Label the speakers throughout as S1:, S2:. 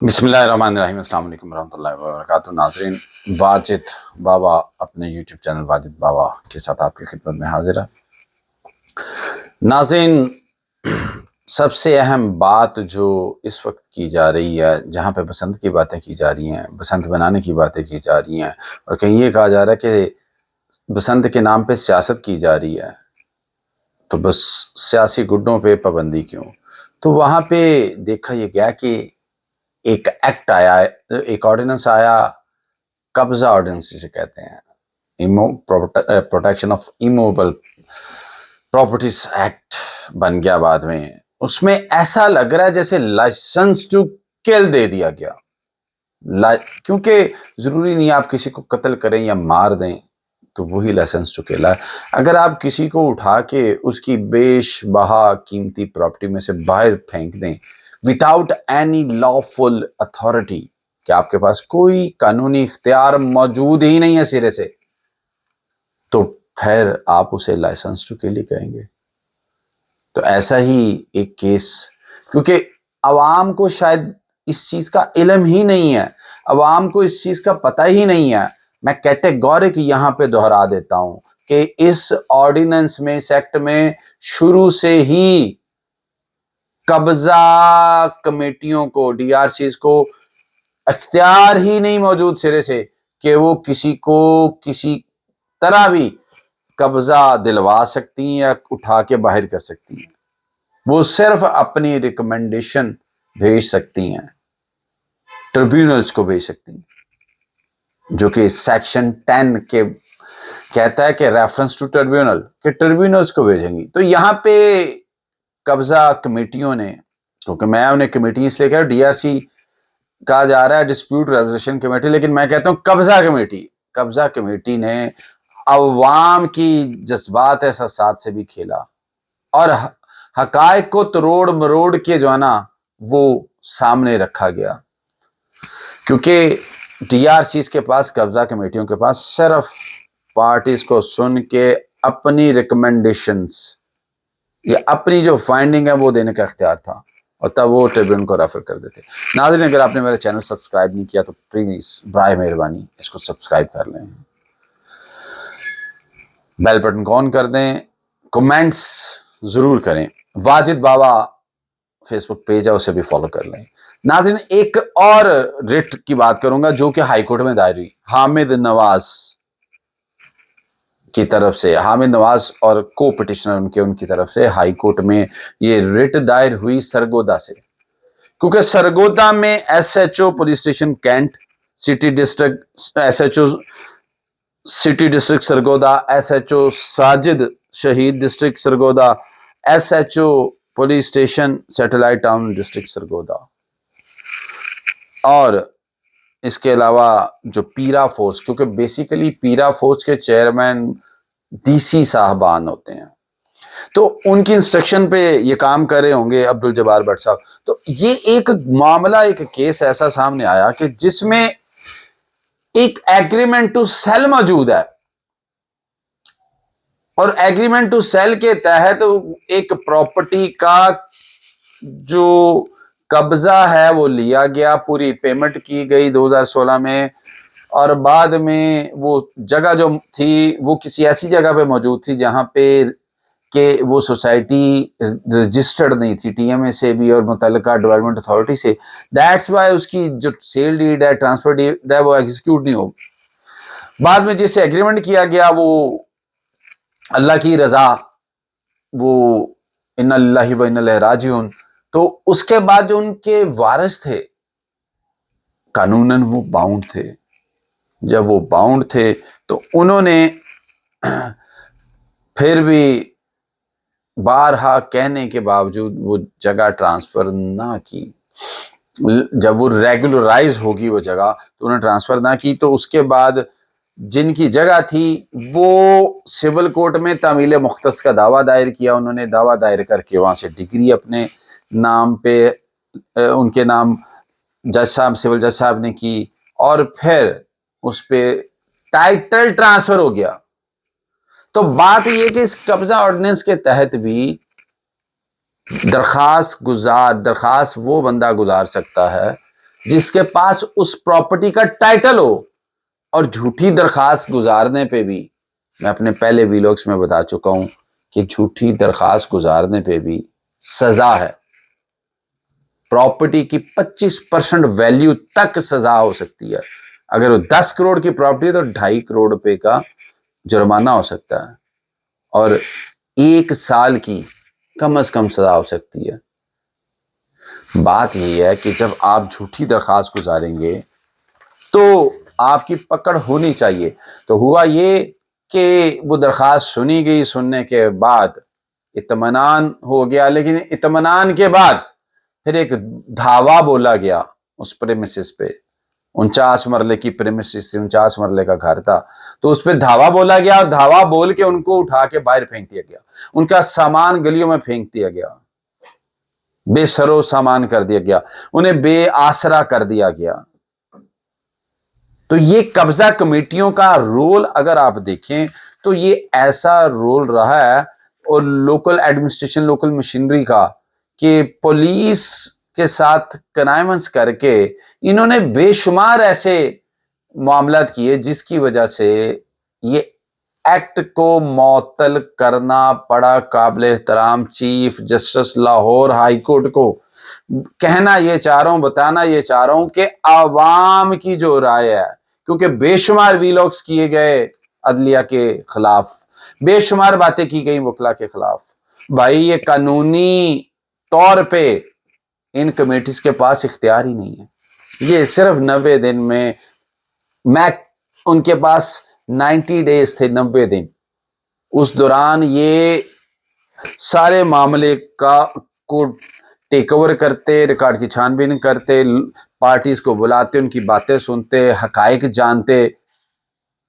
S1: بسم اللہ الرحمن الرحیم۔ السلام علیکم ورحمۃ اللہ وبرکاتہ۔ ناظرین، واجد بابا اپنے یوٹیوب چینل واجد بابا کے ساتھ آپ کی خدمت میں حاضر ہے۔ ناظرین، سب سے اہم بات جو اس وقت کی جا رہی ہے، جہاں پہ بسنت کی باتیں کی جا رہی ہیں، بسنت بنانے کی باتیں کی جا رہی ہیں، اور کہیں یہ کہا جا رہا ہے کہ بسنت کے نام پہ سیاست کی جا رہی ہے، تو بس سیاسی گڈوں پہ پابندی کیوں؟ تو وہاں پہ دیکھا یہ گیا کہ ایک ایکٹ آیا، ایک آرڈیننس آیا، قبضہ آرڈیننس جسے کہتے ہیں، پروٹیکشن آف ایموویبل پراپرٹیز ایکٹ بن گیا بعد میں۔ اس میں ایسا لگ رہا ہے جیسے لائسنس ٹو کل دے دیا گیا، کیونکہ ضروری نہیں آپ کسی کو قتل کریں یا مار دیں تو وہی لائسنس ٹو کل ہے۔ اگر آپ کسی کو اٹھا کے اس کی بیش بہا قیمتی پراپرٹی میں سے باہر پھینک دیں without any lawful authority، کہ آپ کے پاس کوئی قانونی اختیار موجود ہی نہیں ہے سرے سے، تو پھر آپ اسے لائسنس ٹو کل ہی کہیں گے۔ تو ایسا ہی ایک کیس، کیونکہ عوام کو شاید اس چیز کا علم ہی نہیں ہے، عوام کو اس چیز کا پتہ ہی نہیں ہے۔ میں کیٹیگورک یہاں پہ دہرا دیتا ہوں کہ اس آرڈیننس میں، اس ایکٹ میں شروع سے ہی قبضہ کمیٹیوں کو، ڈی آر سیز کو اختیار ہی نہیں موجود سرے سے کہ وہ کسی کو کسی طرح بھی قبضہ دلوا سکتی ہیں یا اٹھا کے باہر کر سکتی ہیں۔ وہ صرف اپنی ریکمنڈیشن بھیج سکتی ہیں، ٹریبیونلز کو بھیج سکتی ہیں، جو کہ سیکشن 10 کے کہتا ہے کہ ریفرنس ٹو ٹریبیونل، کہ ٹریبیونلز کو بھیجیں گی۔ تو یہاں پہ قبضہ کمیٹیوں نے، کیونکہ میں انہیں کمیٹی اس لیے کہہ رہا ہوں، ڈی آر سی کہا جا رہا ہے ڈسپیوٹ ریزولوشن کمیٹی، لیکن میں کہتا ہوں قبضہ کمیٹی نے عوام کی جذبات احساسات سے بھی کھیلا اور حقائق کو تروڑ مروڑ کے جو ہے نا وہ سامنے رکھا گیا، کیونکہ ڈی آر سیز کے پاس، قبضہ کمیٹیوں کے پاس صرف پارٹیز کو سن کے اپنی ریکمنڈیشنز یا اپنی جو فائنڈنگ ہے وہ دینے کا اختیار تھا، اور تب وہ ٹریبیونل کو ریفر کر دیتے۔ ناظرین، اگر آپ نے میرا چینل سبسکرائب نہیں کیا تو پلیز برائے مہربانی اس کو سبسکرائب کر لیں، بیل بٹن کو آن کر دیں، کمنٹس ضرور کریں۔ واجد بابا فیس بک پیج ہے، اسے بھی فالو کر لیں۔ ناظرین، ایک اور ریٹ کی بات کروں گا جو کہ ہائی کورٹ میں دائر ہوئی، حامد نواز کی طرف سے، حامد نواز اور کو پٹیشنر ان کی طرف سے ہائی کورٹ میں یہ ریٹ دائر ہوئی سرگودا سے، کیونکہ سرگودا میں S H O police station cantt, city district S H O city district Sargodha, S H O Sajid Shaheed district Sargodha, S H O police station satellite town district Sargodha, اور اس کے علاوہ جو پیرا فورس، کیونکہ بیسیکلی پیرا فورس کے چیئرمین ڈی سی صاحبان ہوتے ہیں، تو ان کی انسٹرکشن پہ یہ کام کر رہے ہوں گے عبدالجبار بٹ صاحب۔ تو یہ ایک معاملہ، ایک کیس ایسا سامنے آیا کہ جس میں ایک ایگریمنٹ ٹو سیل موجود ہے، اور ایگریمنٹ ٹو سیل کے تحت ایک پراپرٹی کا جو قبضہ ہے وہ لیا گیا، پوری پیمنٹ کی گئی 2016 میں، اور بعد میں وہ جگہ جو تھی وہ کسی ایسی جگہ پہ موجود تھی جہاں پہ کہ وہ سوسائٹی رجسٹرڈ نہیں تھی ٹی ایم اے سے بھی اور متعلقہ ڈیولپمنٹ اتھارٹی سے۔ دیٹس وائی اس کی جو سیل ڈیڈ ہے، ٹرانسفر ڈیڈ ہے، وہ ایگزیکیوٹ نہیں ہو۔ بعد میں جس سے ایگریمنٹ کیا گیا وہ اللہ کی رضا، وہ انا للہ و انا الیہ راجعون، تو اس کے بعد جو ان کے وارث تھے قانوناً وہ باؤنڈ تھے۔ جب وہ باؤنڈ تھے تو انہوں نے پھر بھی بارہا کہنے کے باوجود وہ جگہ ٹرانسفر نہ کی۔ جب وہ ریگولرائز ہوگی وہ جگہ تو انہوں نے ٹرانسفر نہ کی، تو اس کے بعد جن کی جگہ تھی وہ سول کورٹ میں تعمیل مختص کا دعویٰ دائر کیا، انہوں نے دعویٰ دائر کر کے وہاں سے ڈگری اپنے نام پہ، ان کے نام جج صاحب، سول جج صاحب نے کی، اور پھر اس پہ ٹائٹل ٹرانسفر ہو گیا۔ تو بات یہ کہ اس قبضہ آرڈیننس کے تحت بھی درخواست وہ بندہ گزار سکتا ہے جس کے پاس اس پراپرٹی کا ٹائٹل ہو. اور جھوٹی درخواست گزارنے پہ بھی میں اپنے پہلے ویلوگس میں بتا چکا ہوں کہ جھوٹی درخواست گزارنے پہ بھی سزا ہے. پراپرٹی کی 25% ویلیو تک سزا ہو سکتی ہے. اگر وہ 10 کروڑ کی پراپرٹی ہے تو 2.5 کروڑ روپے کا جرمانہ ہو سکتا ہے اور 1 سال کی کم از کم سزا ہو سکتی ہے. بات یہ ہے کہ جب آپ جھوٹی درخواست گزاریں گے تو آپ کی پکڑ ہونی چاہیے. تو ہوا یہ کہ وہ درخواست سنی گئی، سننے کے بعد اطمینان ہو گیا، لیکن اطمینان کے بعد پھر ایک دھاوا بولا گیا اس پریمیسس پہ. 49 مرلے کی پریمیسس سے 49 مرلے کا گھر تھا، تو اس پہ دھاوا بولا گیا اور دھاوا بول کے ان کو اٹھا کے باہر پھینک دیا گیا. ان کا سامان گلیوں میں پھینک دیا گیا، بے سرو سامان کر دیا گیا، انہیں بے آسرا کر دیا گیا. تو یہ قبضہ کمیٹیوں کا رول اگر آپ دیکھیں تو یہ ایسا رول رہا ہے اور لوکل ایڈمنسٹریشن، لوکل مشینری کا، کہ پولیس کے ساتھ کنائمنس کر کے انہوں نے بے شمار ایسے معاملات کیے جس کی وجہ سے یہ ایکٹ کو معطل کرنا پڑا قابل احترام chief justice Lahore high court کو. کہنا یہ چاہ رہا ہوں، بتانا یہ چاہ رہا ہوں کہ عوام کی جو رائے ہے، کیونکہ بے شمار ویلوگس کیے گئے عدلیہ کے خلاف، بے شمار باتیں کی گئی وکلا کے خلاف. بھائی یہ قانونی طور پہ ان کمیٹیز کے پاس اختیار ہی نہیں ہے. یہ صرف 90 دن میں ان کے پاس 90 ڈیز تھے، 90 دن. اس دوران یہ سارے معاملے کو ٹیک اوور کرتے، ریکارڈ کی چھان بین کرتے، پارٹیز کو بلاتے، ان کی باتیں سنتے، حقائق جانتے.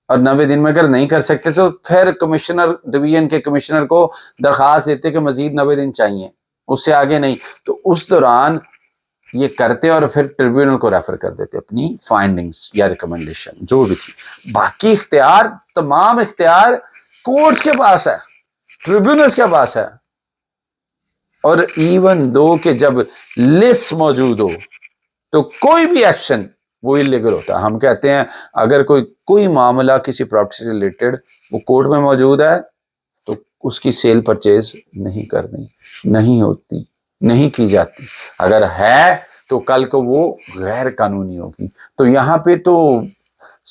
S1: اور 90 دن میں اگر نہیں کر سکتے تو پھر کمشنر ڈویژن کے کمشنر کو درخواست دیتے کہ مزید 90 دن چاہیے، اس سے آگے نہیں. تو اس دوران یہ کرتے اور پھر ٹریبیونل کو ریفر کر دیتے اپنی فائنڈنگز یا ریکمنڈیشن جو بھی تھی. باقی اختیار، تمام اختیار کورٹس کے پاس ہے، ٹریبیونلز کے پاس ہے. اور ایون دو کہ جب لسٹ موجود ہو تو کوئی بھی ایکشن وہ انلیگل ہوتا ہے. ہم کہتے ہیں اگر کوئی معاملہ کسی پراپرٹی سے ریلیٹڈ وہ کورٹ میں موجود ہے تو اس کی سیل پرچیز نہیں کرنی، نہیں ہوتی، نہیں کی جاتی. اگر ہے تو کل کو وہ غیر قانونی ہوگی. تو یہاں پہ تو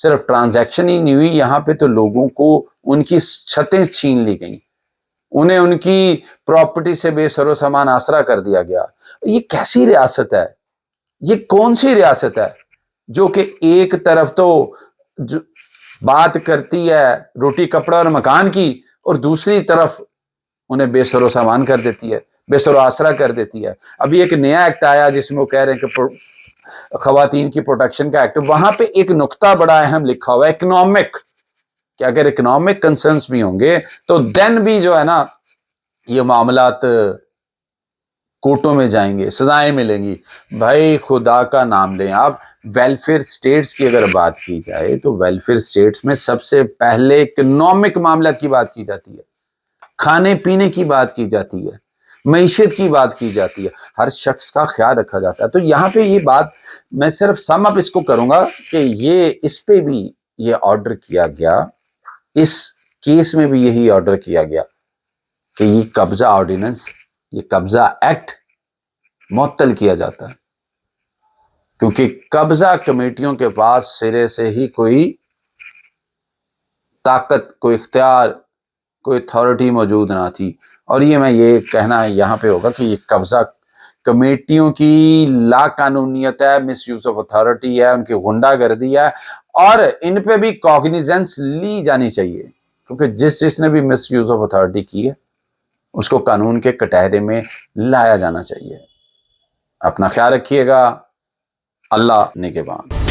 S1: صرف ٹرانزیکشن ہی نہیں ہوئی، یہاں پہ تو لوگوں کو ان کی چھتیں چھین لی گئیں، انہیں ان کی پراپرٹی سے بے سر و سامان آسرا کر دیا گیا. یہ کیسی ریاست ہے؟ یہ کون سی ریاست ہے جو کہ ایک طرف تو بات کرتی ہے روٹی کپڑا اور مکان کی اور دوسری طرف انہیں بے سر و سامان کر دیتی ہے، بے سر و آسرا کر دیتی ہے. ابھی ایک نیا ایکٹ آیا جس میں وہ کہہ رہے ہیں کہ خواتین کی پروٹیکشن کا ایکٹ، وہاں پہ ایک نقطہ بڑا اہم لکھا ہوا ہے اکنامک، کہ اگر اکنامک کنسرنس بھی ہوں گے تو دین بھی جو ہے نا یہ معاملات کورٹوں میں جائیں گے، سزائیں ملیں گی. بھائی خدا کا نام لیں آپ. ویلفیئر سٹیٹس کی اگر بات کی جائے تو ویلفیئر سٹیٹس میں سب سے پہلے اکنامک معاملات کی بات کی جاتی ہے، کھانے پینے کی بات کی جاتی ہے، معیشت کی بات کی جاتی ہے، ہر شخص کا خیال رکھا جاتا ہے. تو یہاں پہ یہ بات میں صرف سم اپ اس کو کروں گا کہ یہ اس پہ بھی یہ آرڈر کیا گیا، اس کیس میں بھی یہی آرڈر کیا گیا کہ یہ قبضہ آرڈیننس، یہ قبضہ ایکٹ معطل کیا جاتا ہے، کیونکہ قبضہ کمیٹیوں کے پاس سرے سے ہی کوئی طاقت، کوئی اختیار، کوئی اتھارٹی موجود نہ تھی. اور یہ کہنا یہاں پہ ہوگا کہ یہ قبضہ کمیٹیوں کی لا قانونیت ہے، مس یوز آف اتھارٹی ہے، ان کی غنڈہ گردی ہے، اور ان پہ بھی کاگنیزنس لی جانی چاہیے، کیونکہ جس نے بھی مس یوز آف اتھارٹی کی ہے اس کو قانون کے کٹہرے میں لایا جانا چاہیے. اپنا خیال رکھیے گا. اللہ نگہبان.